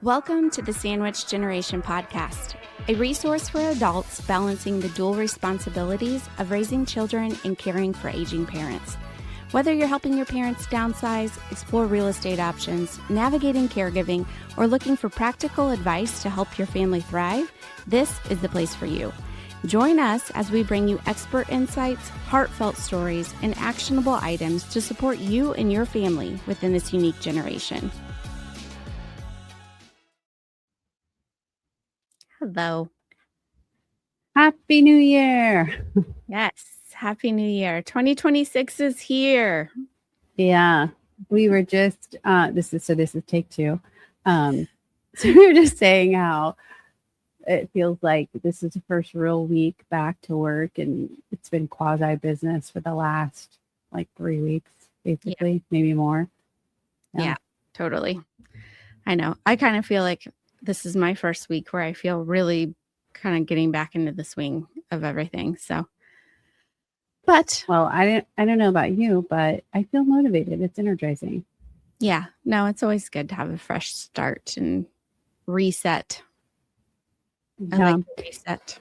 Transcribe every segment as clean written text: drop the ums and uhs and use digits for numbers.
Welcome to the Sandwich Generation Podcast, a resource for adults balancing the dual responsibilities of raising children and caring for aging parents. Whether you're helping your parents downsize, explore real estate options, navigating caregiving, or looking for practical advice to help your family thrive, this is the place for you. Join us as we bring you expert insights, heartfelt stories, and actionable items to support you and your family within this unique generation. Hello. Happy New Year. Yes. Happy New Year. 2026 is here. Yeah. We were just, this is take two. So we were just saying how it feels like this is the first real week back to work, and it's been quasi business for the last like 3 weeks, basically, maybe more. Yeah, totally. I know. I kind of feel like this is my first week where I feel really kind of getting back into the swing of everything. So, but well, I don't know about you, but I feel motivated. It's energizing. Yeah, no, it's always good to have a fresh start and reset. I like the reset.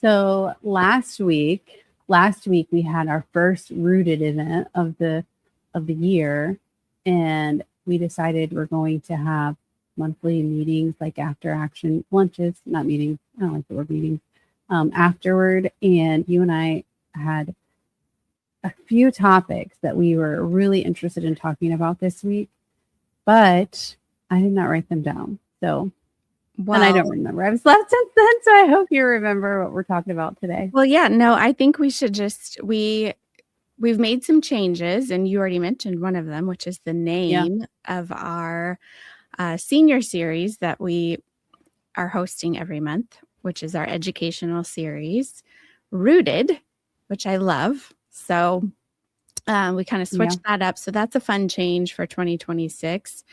So last week we had our first Rooted event of the year, and we decided we're going to have monthly meetings, like after action lunches, not meetings. I don't like the word meetings. Afterward, and you and I had a few topics that we were really interested in talking about this week, but I did not write them down. So, and I don't remember. I've slept since then, so I hope you remember what we're talking about today. Well, yeah, no, I think we should we've made some changes, and you already mentioned one of them, which is the name of our senior series that we are hosting every month, which is our educational series, Rooted, which I love. So we kind of switched that up. So that's a fun change for 2026.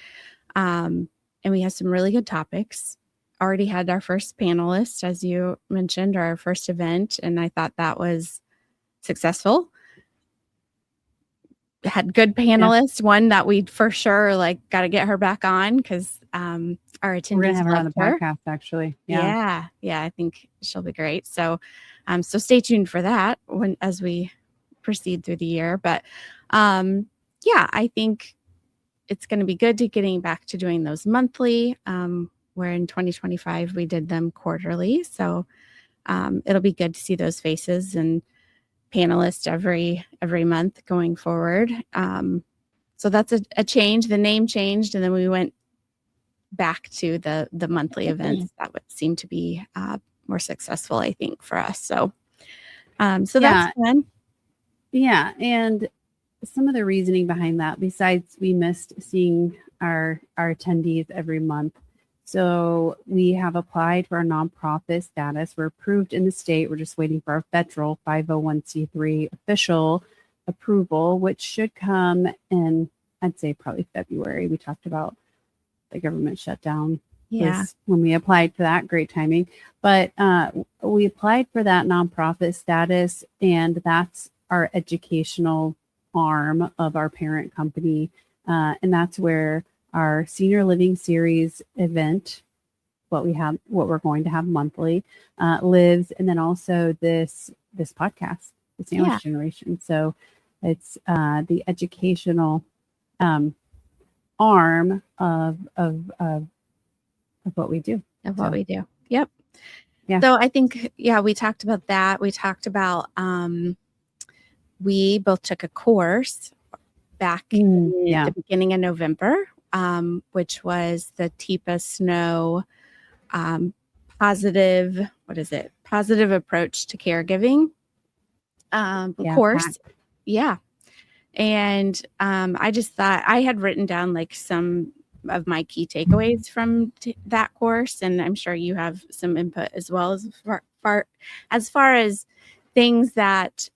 And we have some really good topics. Already had our first panelist, as you mentioned, or our first event, and I thought that was successful. Had good panelists, one that we for sure got to get her back on because our attendees we're gonna have her on the her. podcast actually. Yeah, I think she'll be great. So so stay tuned for that as we proceed through the year. But I think it's going to be good to getting back to doing those monthly, where in 2025 we did them quarterly. So it'll be good to see those faces and panelists every month going forward. So that's a change. The name changed, and then we went back to the monthly events that would seem to be more successful, I think, for us. So that's fun. Yeah, and some of the reasoning behind that, besides we missed seeing our attendees every month. So we have applied for our nonprofit status. We're approved in the state. We're just waiting for our federal 501c3 official approval, which should come in, I'd say probably February. We talked about the government shutdown was when we applied for that. Great timing. But we applied for that nonprofit status, and that's our educational arm of our parent company. And that's where our senior living series event, what we're going to have monthly, lives, and then also this podcast, the Sandwich Generation. So it's the educational arm of what we do. We do. Yep. Yeah. So I think we talked about that. We talked about we both took a course back in the beginning of November, which was the Teepa Snow positive approach to caregiving course. Yeah. And I just thought I had written down some of my key takeaways from that course, and I'm sure you have some input as well, as far as things that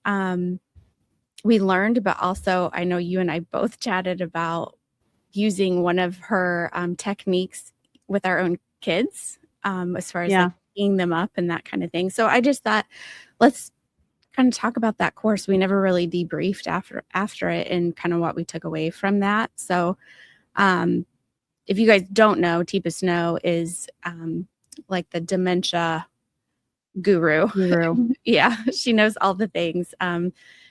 we learned, but also I know you and I both chatted about using one of her techniques with our own kids, as far as picking them up and that kind of thing. So I just thought, let's kind of talk about that course. We never really debriefed after it and kind of what we took away from that. So if you guys don't know, Teepa Snow is like the dementia guru. Yeah, she knows all the things.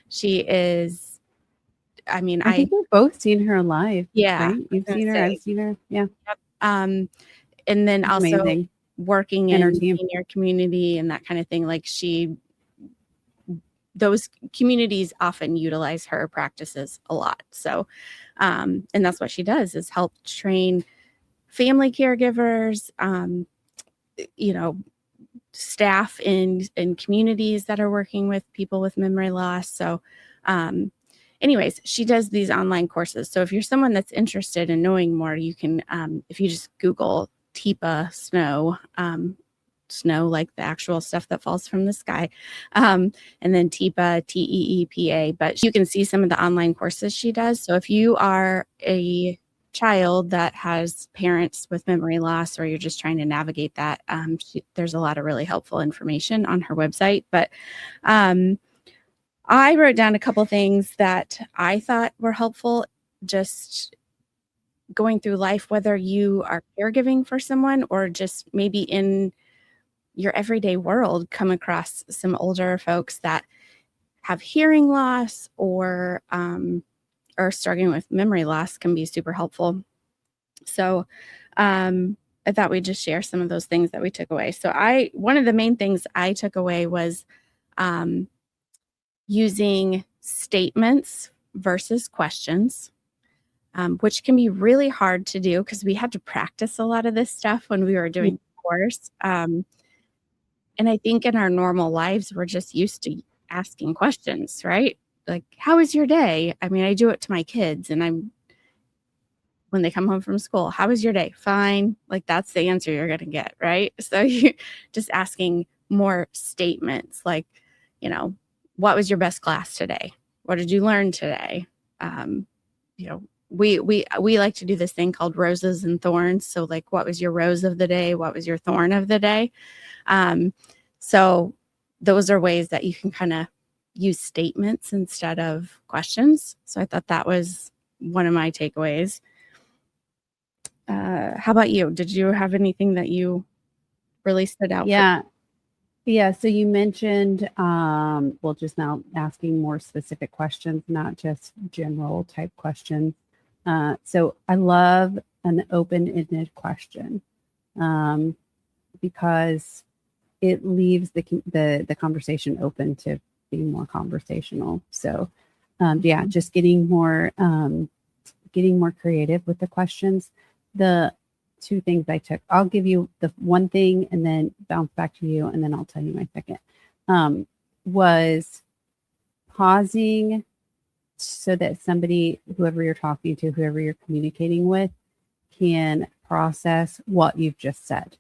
She is, I mean, I think we've both seen her live. Yeah. Right? You've seen her, I've seen her. Yeah. Yep. And then That's also amazing. working in the senior community and that kind of thing. Like those communities often utilize her practices a lot. So, and that's what she does, is help train family caregivers, staff in communities that are working with people with memory loss. So, anyways, she does these online courses. So if you're someone that's interested in knowing more, you can, if you just Google Teepa Snow, snow like the actual stuff that falls from the sky, and then Teepa, Teepa. But you can see some of the online courses she does. So if you are a child that has parents with memory loss, or you're just trying to navigate that, there's a lot of really helpful information on her website. But I wrote down a couple things that I thought were helpful just going through life, whether you are caregiving for someone or just maybe in your everyday world come across some older folks that have hearing loss or struggling with memory loss, can be super helpful. So I thought we'd just share some of those things that we took away. So one of the main things I took away was using statements versus questions, which can be really hard to do because we had to practice a lot of this stuff when we were doing the course. And I think in our normal lives, we're just used to asking questions, right? Like, how was your day? I mean, I do it to my kids, and when they come home from school, how was your day? Fine. Like, that's the answer you're going to get, right? So you're just asking more statements like, what was your best class today? What did you learn today? We like to do this thing called roses and thorns. So like, what was your rose of the day? What was your thorn of the day? So those are ways that you can kind of use statements instead of questions. So I thought that was one of my takeaways. How about you? Did you have anything that you really stood out? Yeah. So you mentioned, just now asking more specific questions, not just general type questions. So I love an open-ended question because it leaves the conversation open to being more conversational. So just getting more creative with the questions. The two things I took, I'll give you the one thing and then bounce back to you, and then I'll tell you my second, was pausing so that somebody, whoever you're talking to, whoever you're communicating with, can process what you've just said.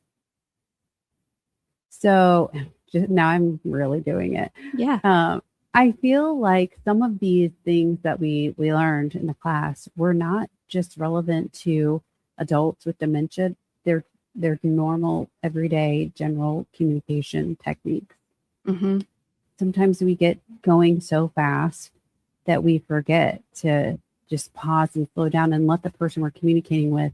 So now I'm really doing it. Yeah. I feel like some of these things that we learned in the class were not just relevant to adults with dementia. They're normal, everyday, general communication techniques. Mm-hmm. Sometimes we get going so fast that we forget to just pause and slow down and let the person we're communicating with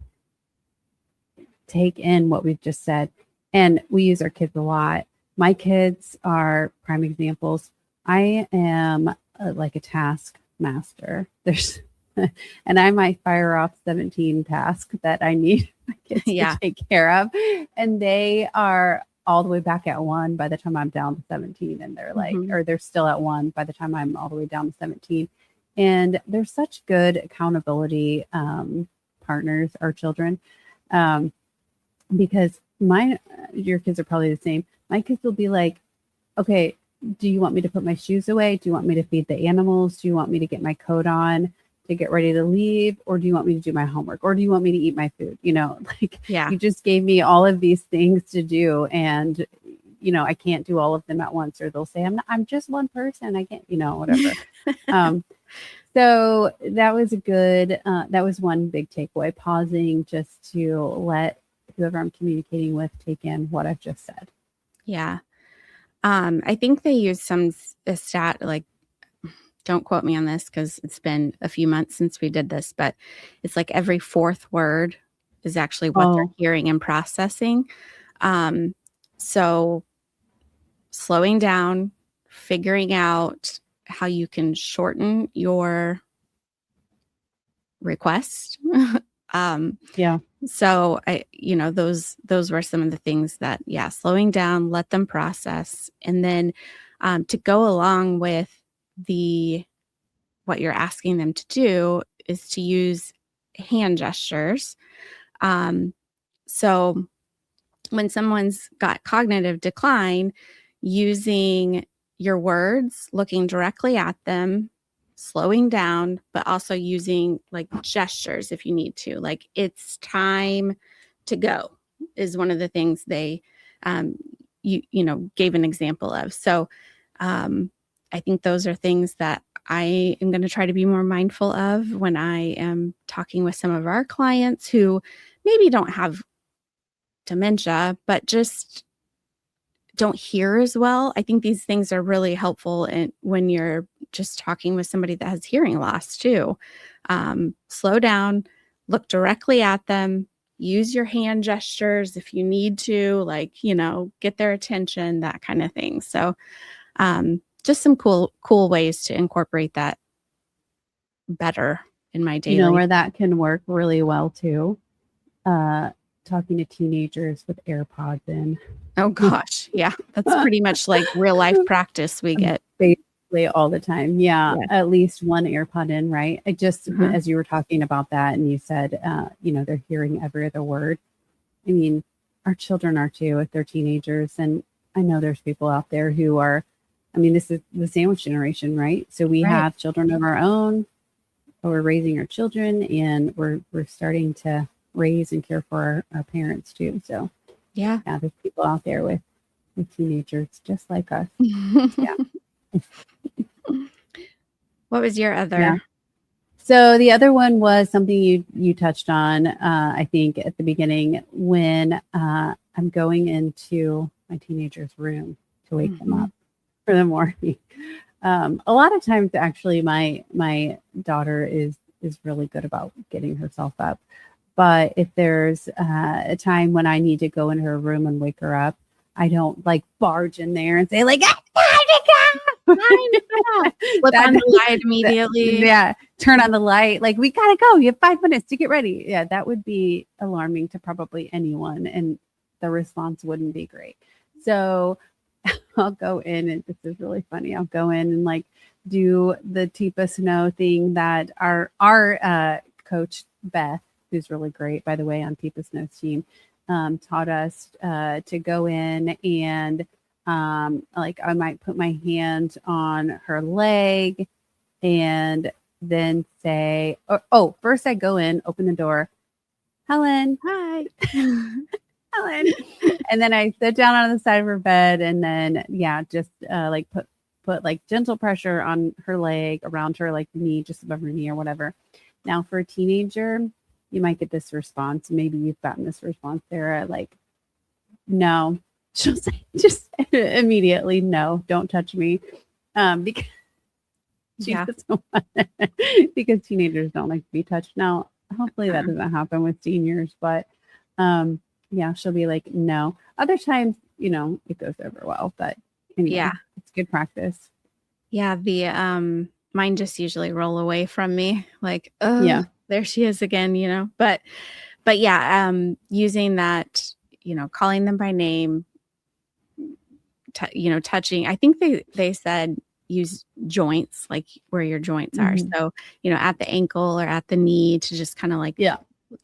take in what we've just said. And we use our kids a lot. My kids are prime examples. I am like a task master. And I might fire off 17 tasks that I need my kids to take care of. And they are all the way back at 1 by the time I'm down to 17. And they're like, or they're still at 1 by the time I'm all the way down to 17. And they're such good accountability partners, our children, because your kids are probably the same. My kids will be like, okay, do you want me to put my shoes away? Do you want me to feed the animals? Do you want me to get my coat on to get ready to leave? Or do you want me to do my homework? Or do you want me to eat my food? You just gave me all of these things to do. And, I can't do all of them at once. Or they'll say, I'm just one person. I can't, whatever. So that was that was one big takeaway, pausing just to let whoever I'm communicating with take in what I've just said. Yeah. I think they use a stat, like, don't quote me on this because it's been a few months since we did this, but it's like every fourth word is actually what they're hearing and processing. So slowing down, figuring out how you can shorten your request. So those were some of the things that, slowing down, let them process. And then to go along with what you're asking them to do is to use hand gestures. So when someone's got cognitive decline, using your words, looking directly at them, slowing down, but also using like gestures if you need to. Like, it's time to go is one of the things they gave an example of. So I think those are things that I am going to try to be more mindful of when I am talking with some of our clients who maybe don't have dementia, but just don't hear as well. I think these things are really helpful when you're just talking with somebody that has hearing loss too. Slow down, look directly at them, use your hand gestures if you need to, get their attention, that kind of thing. So just some cool ways to incorporate that better in my daily. Where that can work really well too. Talking to teenagers with AirPods in. Oh gosh. Yeah. That's pretty much like real life practice we get. Basically all the time. Yeah. At least one AirPod in, right? I just, as you were talking about that and you said, they're hearing every other word. I mean, our children are too, if they're teenagers. And I know there's people out there who are, this is the sandwich generation, right? So we have children of our own, we're raising our children, and we're starting to raise and care for our parents too. So yeah, there's people out there with teenagers just like us. Yeah. What was your other? Yeah. So the other one was something you touched on, I think at the beginning, when I'm going into my teenager's room to wake them up for the morning. A lot of times, actually, my daughter is really good about getting herself up. But if there's a time when I need to go in her room and wake her up, I don't barge in there and say flip on the light immediately. Turn on the light. We gotta go. You have 5 minutes to get ready. Yeah, that would be alarming to probably anyone, and the response wouldn't be great. So I'll go in, and this is really funny. I'll go in and do the Teepa Snow thing that our coach Beth, who's really great, by the way, on Teepa Snow's team, taught us to go in and I might put my hand on her leg and then say, first I go in, open the door. Helen. Hi. Helen. And then I sit down on the side of her bed and then, just put gentle pressure on her leg, around her knee, just above her knee or whatever. Now for a teenager, you might get this response. Maybe you've gotten this response, Sarah, no. She'll say just immediately, no, don't touch me. Because because teenagers don't like to be touched. Now, hopefully that doesn't happen with seniors, but she'll be no. Other times, it goes over well, but anyway, it's good practice. Yeah. The mine just usually roll away from me. There she is again, but using that, calling them by name, touching. I think they said use joints, where your joints are. So, at the ankle or at the knee, to just kind of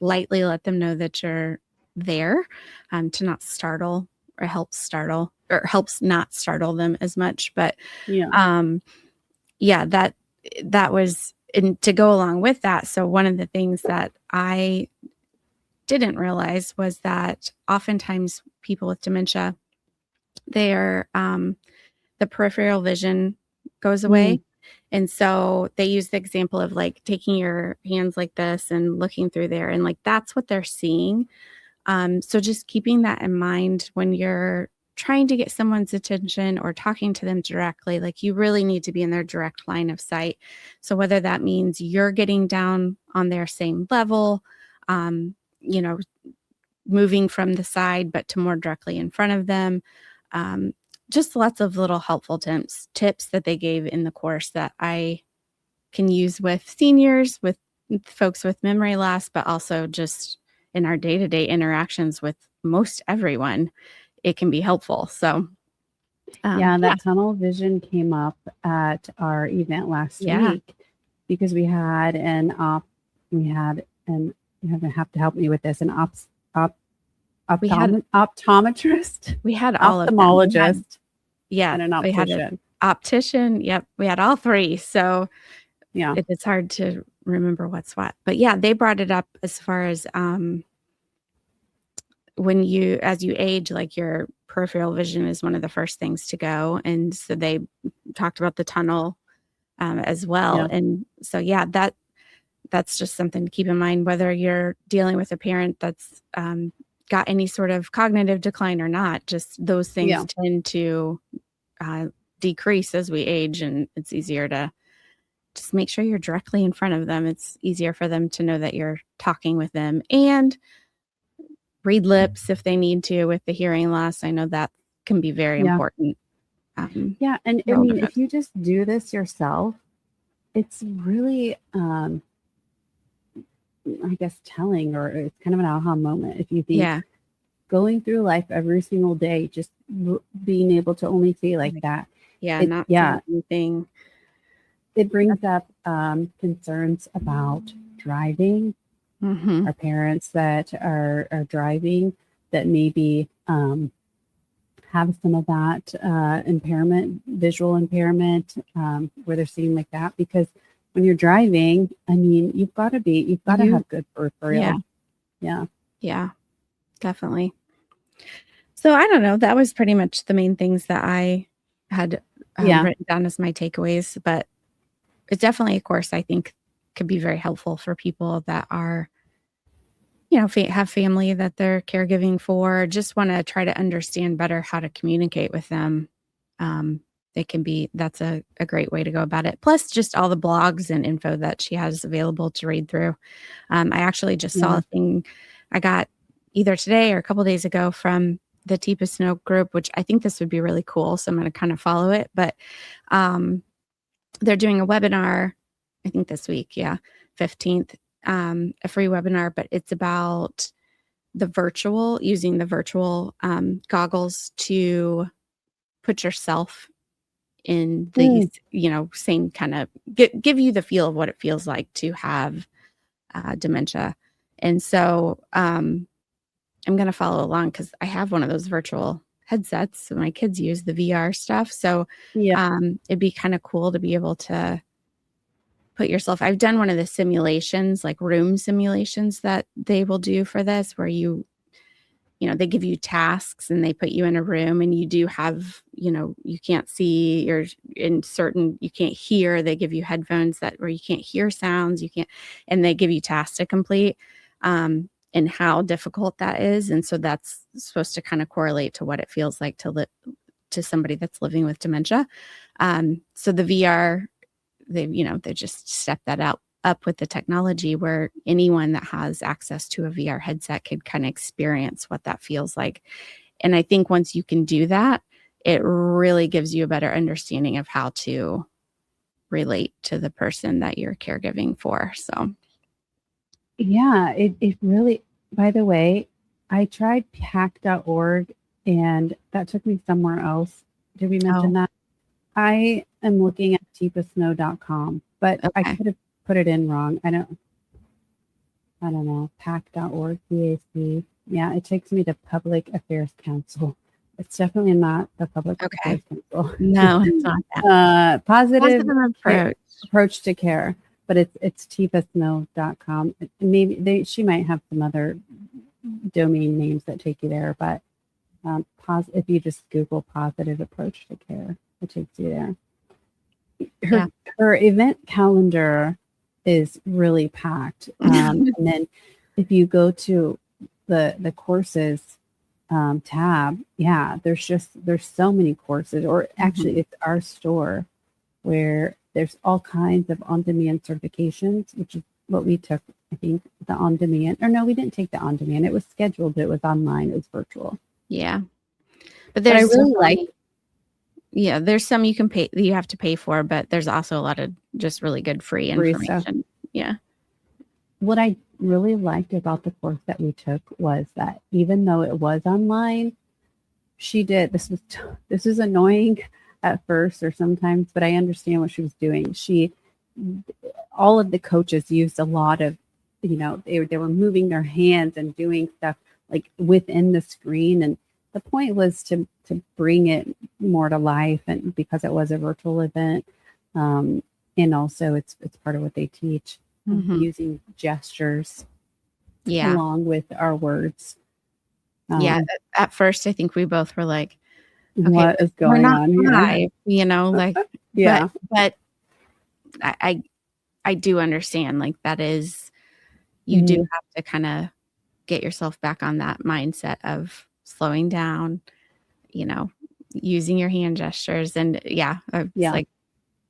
lightly let them know that you're there, to not startle or helps not startle them as much. But that was, and to go along with that. So one of the things that I didn't realize was that oftentimes people with dementia, their the peripheral vision goes away. And so they use the example of taking your hands like this and looking through there, and that's what they're seeing. So just keeping that in mind when you're trying to get someone's attention or talking to them directly, you really need to be in their direct line of sight. So whether that means you're getting down on their same level, moving from the side, but to more directly in front of them. Just lots of little helpful tips that they gave in the course that I can use with seniors, with folks with memory loss, but also just in our day-to-day interactions with most everyone, it can be helpful. So that tunnel vision came up at our event last week because we had you're gonna have to help me with this, optometrist. We had all ophthalmologist, of them. and an optician. We had an optician. Yep, we had all three. So it's hard to remember what's what. But they brought it up as far as as you age, like your peripheral vision is one of the first things to go. And so they talked about the tunnel as well. Yeah. And so, that's just something to keep in mind, whether you're dealing with a parent that's got any sort of cognitive decline or not. Just those things tend to decrease as we age, and it's easier to just make sure you're directly in front of them. It's easier for them to know that you're talking with them, and read lips if they need to with the hearing loss. I know that can be very important. And I mean, if you just do this yourself, it's really, I guess, telling, or it's kind of an aha moment. If you think going through life every single day, just being able to only see like that. Not anything. It brings up concerns about driving. Our parents that are driving that maybe have some of that impairment, visual impairment, where they're seeing like that. Because when you're driving, I mean, you've got to have good peripheral. Yeah, definitely. So I don't know. That was pretty much the main things that I had written down as my takeaways. But it's definitely a course I think could be very helpful for people that are, have family that they're caregiving for, just want to try to understand better how to communicate with them. That's a great way to go about it. Plus just all the blogs and info that she has available to read through. I actually just saw a thing I got either today or a couple days ago from the Teepa Snow group, which I think this would be really cool. So I'm going to kind of follow it, but they're doing a webinar, I think this week. 15th, a free webinar, but it's about using the virtual goggles to put yourself in these, same kind of give you the feel of what it feels like to have dementia. And so I'm going to follow along because I have one of those virtual headsets my kids use, the VR stuff. So it'd be kind of cool to be able to put yourself. I've done one of the simulations, like room simulations that they will do for this, where they give you tasks and they put you in a room and you do have, you can't see, you're in certain, you can't hear. They give you headphones where you can't hear sounds, and they give you tasks to complete, and how difficult that is. And so that's supposed to kind of correlate to what it feels like to somebody that's living with dementia. So the VR, they just step that up with the technology where anyone that has access to a VR headset could kind of experience what that feels like. And I think once you can do that, it really gives you a better understanding of how to relate to the person that you're caregiving for. So it really, by the way, I tried pack.org and that took me somewhere else. Did we mention that? I am looking at teepasnow.com, but I could have put it in wrong. I don't know. PAC.org, PAC. Yeah, it takes me to Public Affairs Council. It's definitely not the Public Affairs Council. No, it's not that. Positive approach to care, but it's teepasnow.com. Maybe she might have some other domain names that take you there, but if you just Google positive approach to care, it takes you there. Her event calendar is really packed. And then if you go to the courses tab, there's so many courses, or actually it's our store where there's all kinds of on-demand certifications, which is what we took I think the on demand, or no, we didn't take the on demand. It was scheduled, but it was online. It was virtual. Yeah. But But I there's really like, yeah, there's some you can pay, you have to pay for, but there's also a lot of just really good free information. stuff. Yeah. What I really liked about the course that we took was that even though it was online, she did, this was annoying at first or sometimes, but I understand what she was doing. All of the coaches used a lot of, they were moving their hands and doing stuff like within the screen. And the point was to bring it more to life, and because it was a virtual event. And also it's part of what they teach, using gestures along with our words. Yeah. At first, I think we both were like, okay, what is going we're not on live, like, yeah. But I do understand, like, that is, you do have to kind of get yourself back on that mindset of slowing down, using your hand gestures. And it's like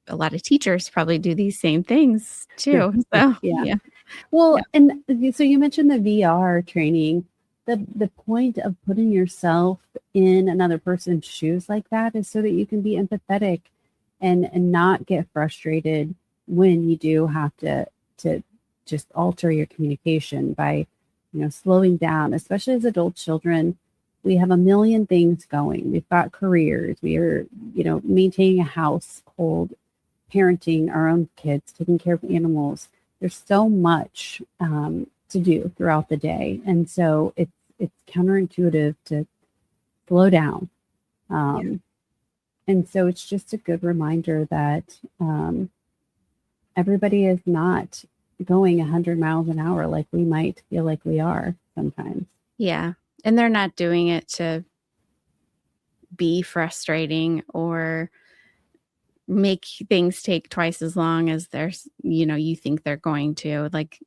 a lot of teachers probably do these same things too. So, yeah. Well, and so you mentioned the VR training. The point of putting yourself in another person's shoes like that is so that you can be empathetic and not get frustrated when you do have to just alter your communication by, slowing down, especially as adult children. We have a million things going. We've got careers. We are, maintaining a household, parenting our own kids, taking care of animals. There's so much to do throughout the day. And so it's counterintuitive to slow down. And so it's just a good reminder that everybody is not going 100 miles an hour like we might feel like we are sometimes. Yeah. And they're not doing it to be frustrating or make things take twice as long as you think they're going to. Like,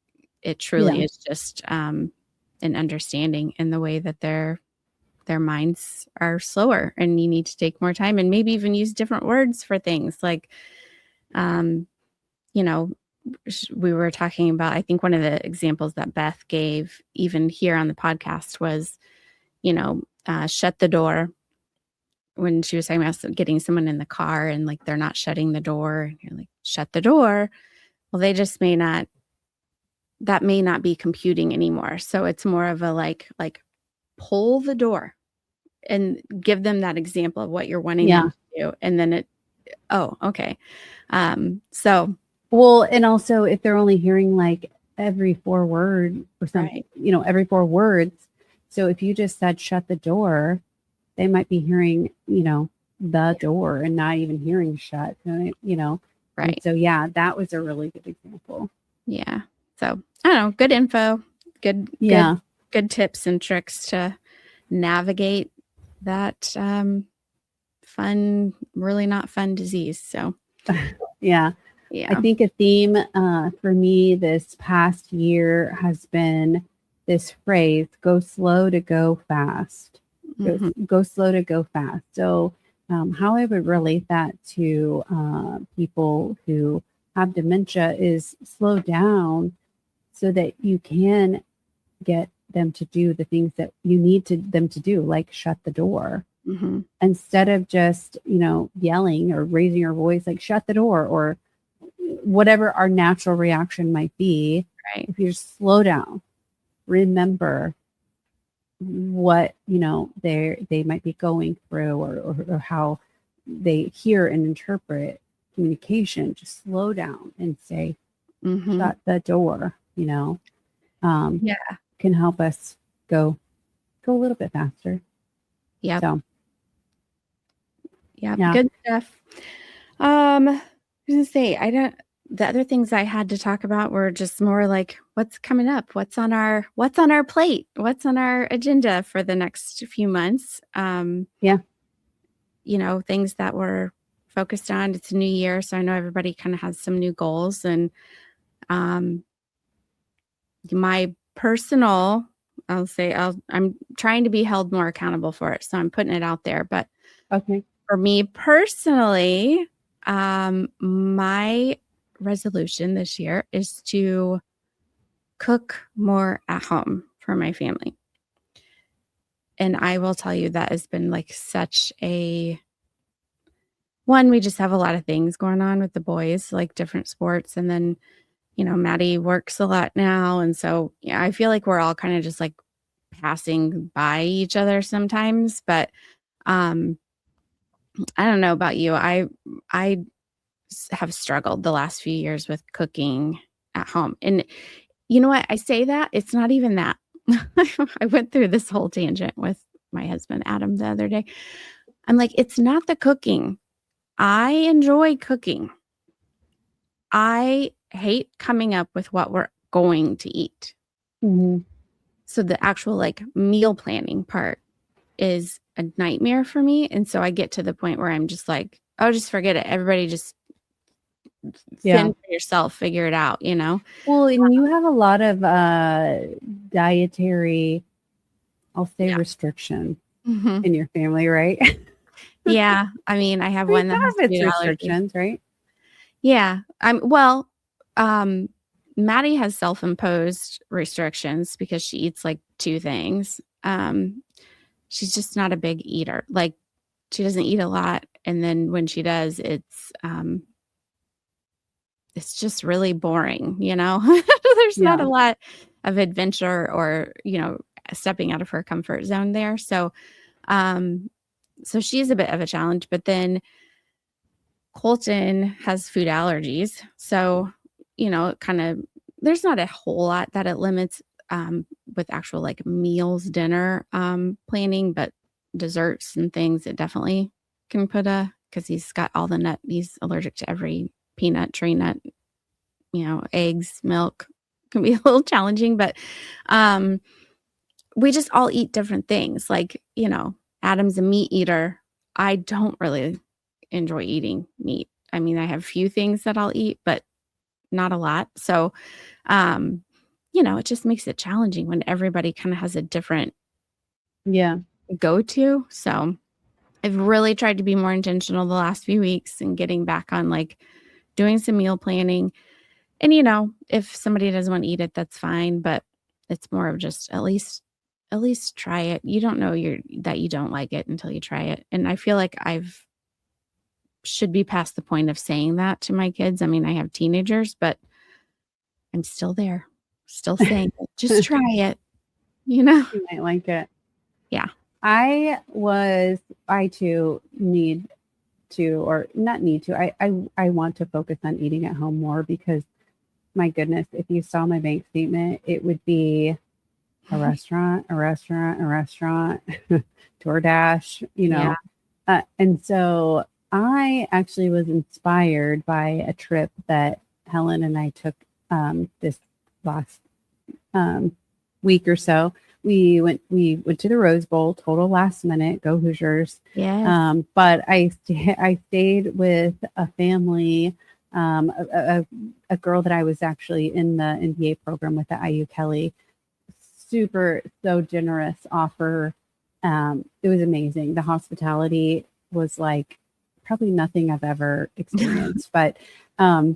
it truly is just an understanding in the way that their minds are slower, and you need to take more time and maybe even use different words for things. Like, we were talking about, I think one of the examples that Beth gave even here on the podcast was, shut the door, when she was talking about getting someone in the car and like they're not shutting the door. You're like, shut the door. Well, they just that may not be computing anymore. So it's more of a like pull the door and give them that example of what you're wanting them to do. And then okay. So, well, and also if they're only hearing like every 4 word or something, every 4 words. So if you just said, shut the door, they might be hearing, the door and not even hearing shut, Right. And so, that was a really good example. Yeah. So I don't know, good info, good tips and tricks to navigate that fun, really not fun disease. So, yeah. I think a theme for me this past year has been this phrase, go slow to go fast. Go slow to go fast. So how I would relate that to people who have dementia is slow down so that you can get them to do the things that you need them to do, like shut the door. Instead of just, yelling or raising your voice, like shut the door, or whatever our natural reaction might be. Right. If you just slow down, remember what, they might be going through or how they hear and interpret communication. Just slow down and say, shut the door, can help us go a little bit faster. Yeah. So, good stuff. I was gonna say, the other things I had to talk about were just more like what's coming up, what's on our plate, what's on our agenda for the next few months. Things that we're focused on. It's a new year, so I know everybody kind of has some new goals, and my personal, I'll say I'm trying to be held more accountable for it, so I'm putting it out there. But for me personally, my resolution this year is to cook more at home for my family. And I will tell you that has been like such a one, we just have a lot of things going on with the boys, like different sports. And then, Maddie works a lot now. And so, yeah, I feel like we're all kind of just like passing by each other sometimes. But I don't know about you. I have struggled the last few years with cooking at home. And you know what? I say that it's not even that. I went through this whole tangent with my husband, Adam, the other day. I'm like, it's not the cooking. I enjoy cooking. I hate coming up with what we're going to eat. Mm-hmm. So the actual like meal planning part is a nightmare for me. And so I get to the point where I'm just like, oh, just forget it. Everybody just fend for yourself, figure it out, Well, and you have a lot of dietary, I'll say, restriction in your family, right? Yeah. I mean, I have one that has food restrictions, right? Yeah. Maddie has self-imposed restrictions because she eats like 2 things. She's just not a big eater. Like she doesn't eat a lot. And then when she does, it's just really boring, There's not a lot of adventure or, stepping out of her comfort zone there. So, so she's a bit of a challenge, but then Colton has food allergies. So, there's not a whole lot that it limits with actual like meals, dinner planning, but desserts and things, it definitely can because he's got all the nut, he's allergic to every peanut, tree nut, eggs, milk can be a little challenging, but we just all eat different things. Like, Adam's a meat eater. I don't really enjoy eating meat. I mean, I have few things that I'll eat, but not a lot. So, it just makes it challenging when everybody kind of has a different go-to. So I've really tried to be more intentional the last few weeks and getting back on like doing some meal planning. And, if somebody doesn't want to eat it, that's fine. But it's more of just at least try it. You don't know that you don't like it until you try it. And I feel like should be past the point of saying that to my kids. I mean, I have teenagers, but I'm still there, still saying it. Just try it, You might like it. Yeah. I too need to, or not need to, I want to focus on eating at home more because my goodness, if you saw my bank statement, it would be a restaurant, DoorDash, and so I actually was inspired by a trip that Helen and I took this last week or so. We went to the Rose Bowl, total last minute, go Hoosiers. Yeah. But I stayed with a family, a girl that I was actually in the MBA program with at IU Kelly. So generous offer. It was amazing. The hospitality was like probably nothing I've ever experienced, but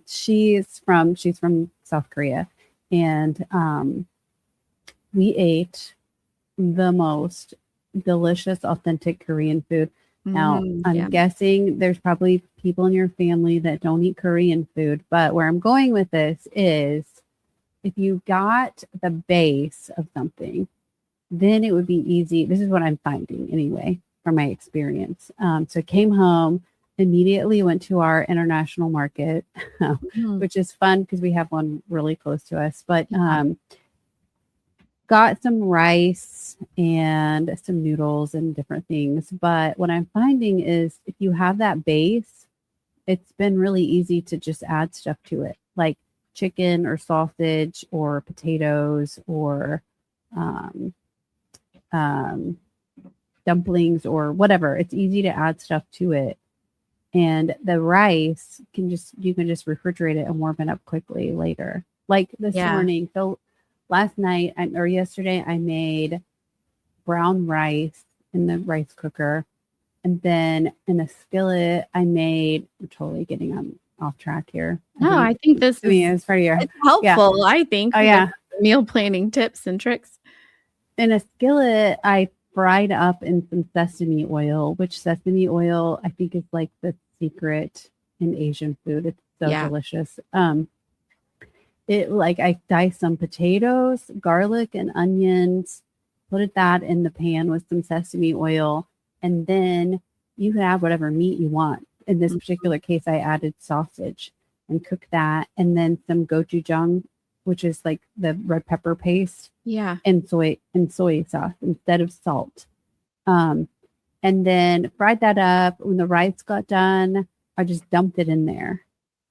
she's from South Korea, and we ate the most delicious, authentic Korean food. Now, I'm guessing there's probably people in your family that don't eat Korean food, but where I'm going with this is if you got the base of something, then it would be easy. This is what I'm finding anyway, from my experience. So I came home, immediately went to our international market, which is fun because we have one really close to us, but got some rice and some noodles and different things. But what I'm finding is if you have that base, it's been really easy to just add stuff to it, like chicken or sausage or potatoes or dumplings or whatever. It's easy to add stuff to it. And the rice you can just refrigerate it and warm it up quickly later. Like this morning. So last night or yesterday, I made brown rice in the rice cooker. And then in a skillet, we're totally getting off track here. I think this it's part of your, it's helpful, I think. Oh, yeah. meal planning tips and tricks. In a skillet, I fried up in some sesame oil, which sesame oil I think is like the secret in Asian food. It's so delicious. I diced some potatoes, garlic, and onions, put that in the pan with some sesame oil, and then you can add whatever meat you want. In this particular case, I added sausage and cooked that, and then some gochujang, which is like the red pepper paste. Yeah. And soy sauce instead of salt. And then fried that up. When the rice got done, I just dumped it in there.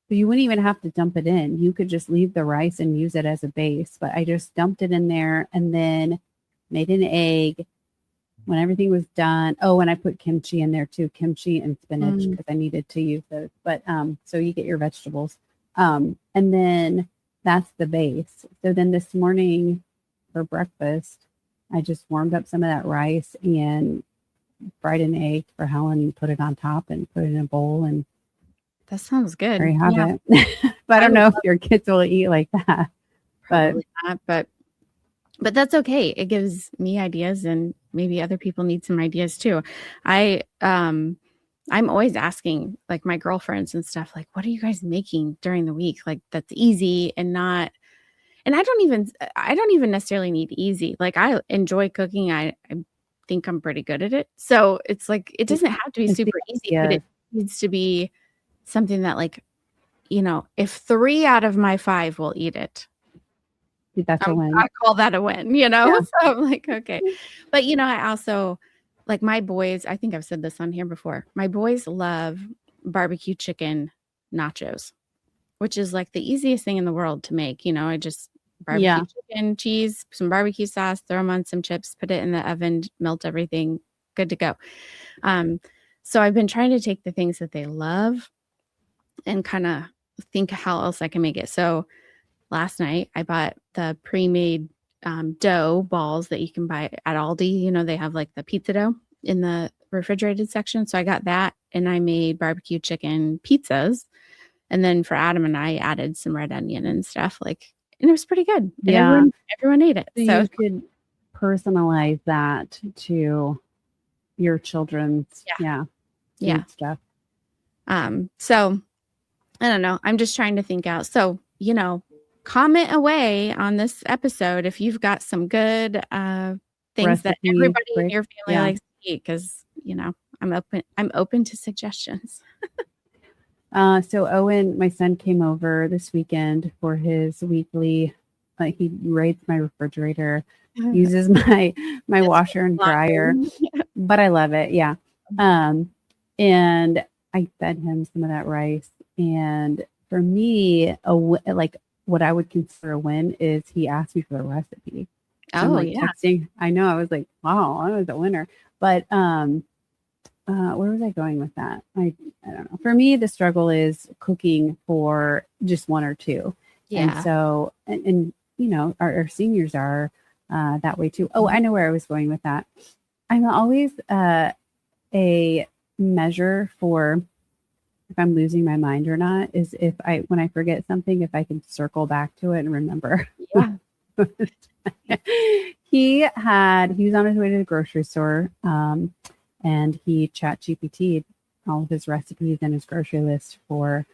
So you wouldn't even have to dump it in. You could just leave the rice and use it as a base. But I just dumped it in there and then made an egg. When everything was done. Oh, and I put kimchi in there too. Kimchi and spinach because I needed to use those. But so you get your vegetables. And then that's the base. So then this morning for breakfast, I just warmed up some of that rice and fried an egg for Helen and put it on top and put it in a bowl. And that sounds good. There you have it. But I don't know if your kids will eat like that. Probably not, but that's okay. It gives me ideas, and maybe other people need some ideas too. I'm always asking like my girlfriends and stuff, like, what are you guys making during the week? Like that's easy and not. And I don't even necessarily need easy. Like I enjoy cooking. I think I'm pretty good at it. So it's like, it doesn't have to be super easy, but it needs to be something that like, if 3 out of my 5 will eat it, that's a win. I call that a win, So I'm like, okay. But, I also like my boys, I think I've said this on here before. My boys love barbecue chicken nachos, which is like the easiest thing in the world to make. I just barbecue chicken, cheese, some barbecue sauce, throw them on some chips, put it in the oven, melt everything, good to go. So I've been trying to take the things that they love and kind of think how else I can make it. So last night I bought the pre-made dough balls that you can buy at Aldi. They have like the pizza dough in the refrigerated section. So I got that and I made barbecue chicken pizzas. And then for Adam and I added some red onion and stuff and it was pretty good. And everyone ate it. So you could personalize that to your children's stuff. So I don't know. I'm just trying to think out. So, comment away on this episode if you've got some good things recipes that everybody in your family likes to eat, because I'm open to suggestions. So Owen, my son, came over this weekend for his weekly. He raids my refrigerator, uses my washer and dryer, but I love it. Yeah. And I fed him some of that rice. And for me, what I would consider a win is he asked me for the recipe. Oh, texting. I know. I was like, wow, I was a winner. But where was I going with that? I don't know. For me, the struggle is cooking for just one or two. Yeah. And so, and our seniors are that way too. Oh, I know where I was going with that. I'm always a measure for if I'm losing my mind or not is when I forget something, if I can circle back to it and remember. Yeah. He was on his way to the grocery store, and he chat GPT'd all of his recipes and his grocery list for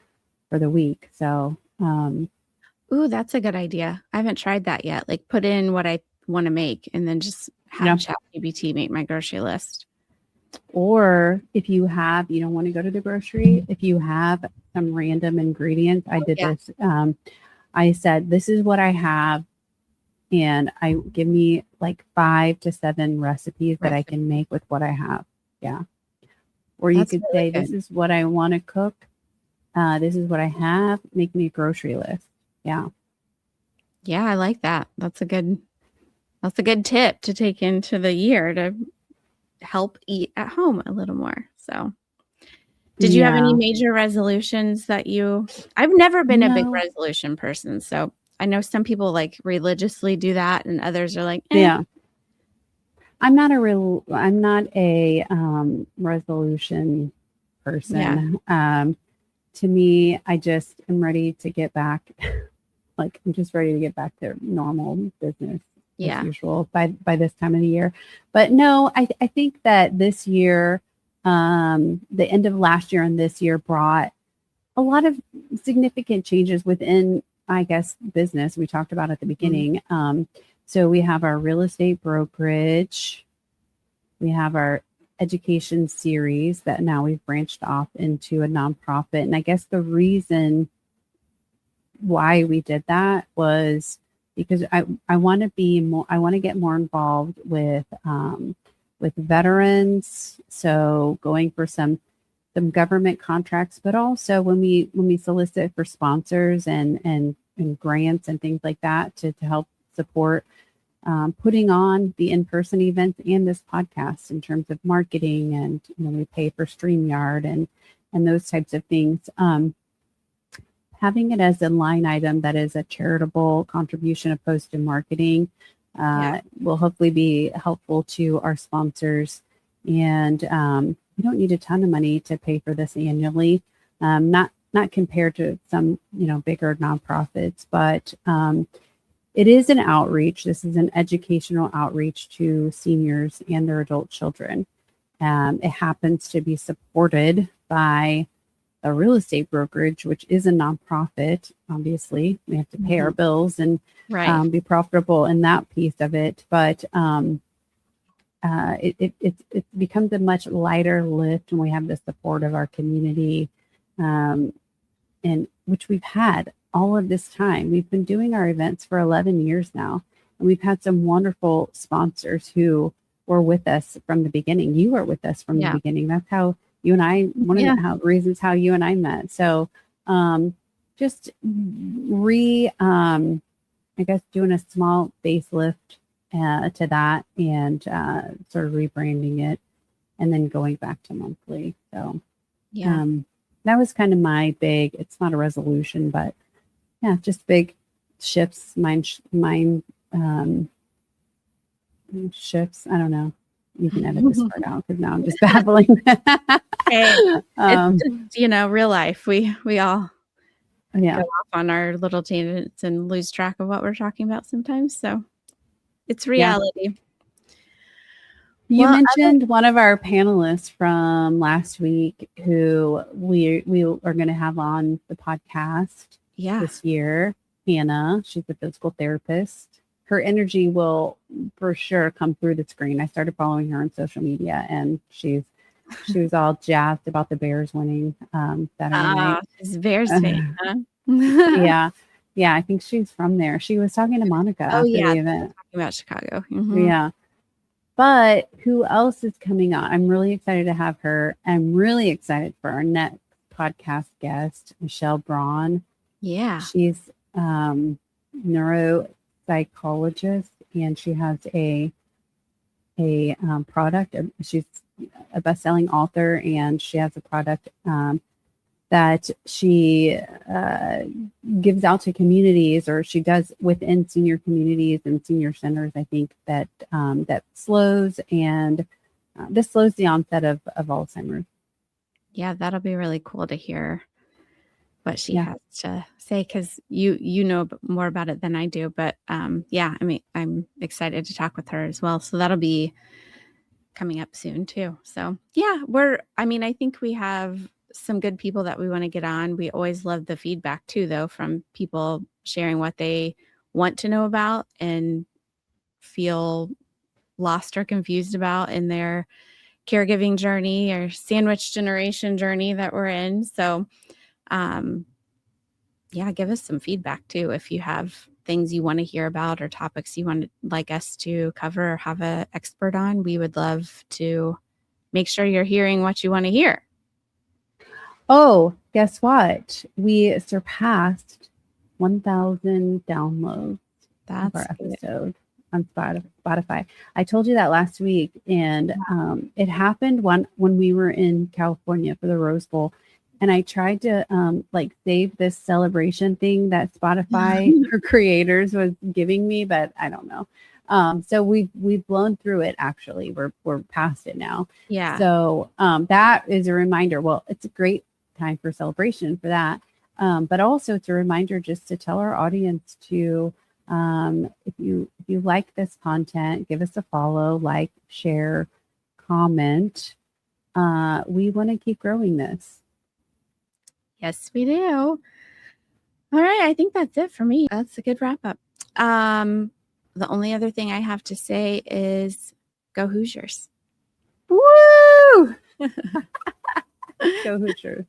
the week. So, ooh, that's a good idea. I haven't tried that yet. Like put in what I want to make and then just have chat GPT make my grocery list. Or if you don't want to go to the grocery, if you have some random ingredients, I did this. I said, this is what I have. And give me like 5 to 7 recipes that I can make with what I have. Yeah. Or you could say, this is what I want to cook. This is what I have. Make me a grocery list. Yeah. Yeah, I like that. That's a good tip to take into the year to help eat at home a little more. So did you have any major resolutions I've never been a big resolution person. So I know some people like religiously do that and others are like, yeah, I'm not a resolution person. To me, I just am ready to get back like I'm just ready to get back to normal business Yeah. as usual by this time of the year. But no, I think that this year, the end of last year and this year brought a lot of significant changes within, I guess, business. We talked about at the beginning. So we have our real estate brokerage, we have our education series that now we've branched off into a nonprofit. And I guess the reason why we did that was because I want to be more, I want to get more involved with veterans. So going for some government contracts, but also when we solicit for sponsors and grants and things like that to help support putting on the in-person events and this podcast in terms of marketing, and we pay for StreamYard and those types of things. Having it as a line item that is a charitable contribution opposed to marketing will hopefully be helpful to our sponsors. And we don't need a ton of money to pay for this annually, not compared to some bigger nonprofits, but it is an outreach. This is an educational outreach to seniors and their adult children. It happens to be supported by a real estate brokerage, which is a nonprofit. Obviously, we have to pay our bills and be profitable in that piece of it. But it becomes a much lighter lift when we have the support of our community, and which we've had all of this time. We've been doing our events for 11 years now, and we've had some wonderful sponsors who were with us from the beginning. You were with us from the beginning. That's how you and I, one of the reasons how you and I met. So just I guess doing a small facelift to that, and sort of rebranding it, and then going back to monthly. So that was kind of my big, it's not a resolution, but just big shifts, mind shifts. I don't know. You can edit this part out because now I'm just babbling. Hey, it's just, real life. We all go off on our little tangents and lose track of what we're talking about sometimes. So it's reality. You mentioned one of our panelists from last week who we are going to have on the podcast this year, Hannah. She's a physical therapist. Her energy will for sure come through the screen. I started following her on social media, and she was all jazzed about the Bears winning Saturday night. She's a Bears fan, huh? Yeah, I think she's from there. She was talking to Monica after the event. Talking about Chicago. Yeah. But who else is coming on? I'm really excited to have her. I'm really excited for our next podcast guest, Michelle Braun. Yeah. She's neuropsychologist, and she has a product. She's a best-selling author, and she has a product that she gives out to communities, or she does within senior communities and senior centers. I think that that slows the onset of Alzheimer's. Yeah, that'll be really cool to hear what she has to say, because you know more about it than I do. But I'm excited to talk with her as well. So that'll be coming up soon too. So I think we have some good people that we want to get on. We always love the feedback too, though, from people sharing what they want to know about and feel lost or confused about in their caregiving journey or sandwich generation journey that we're in. So give us some feedback too if you have things you want to hear about or topics you want like us to cover or have an expert on. We would love to make sure you're hearing what you want to hear. Oh, guess what? We surpassed 1,000 downloads of our episode on Spotify. I told you that last week, and it happened when we were in California for the Rose Bowl, and I tried to save this celebration thing that Spotify for creators was giving me, but I don't know. So we've blown through it. Actually, we're past it now. Yeah. So that is a reminder. Well, it's a great time for celebration for that. But also it's a reminder just to tell our audience to, if you like this content, give us a follow, like, share, comment. We want to keep growing this. Yes, we do. All right. I think that's it for me. That's a good wrap up. The only other thing I have to say is go Hoosiers. Woo! Go Hoosiers.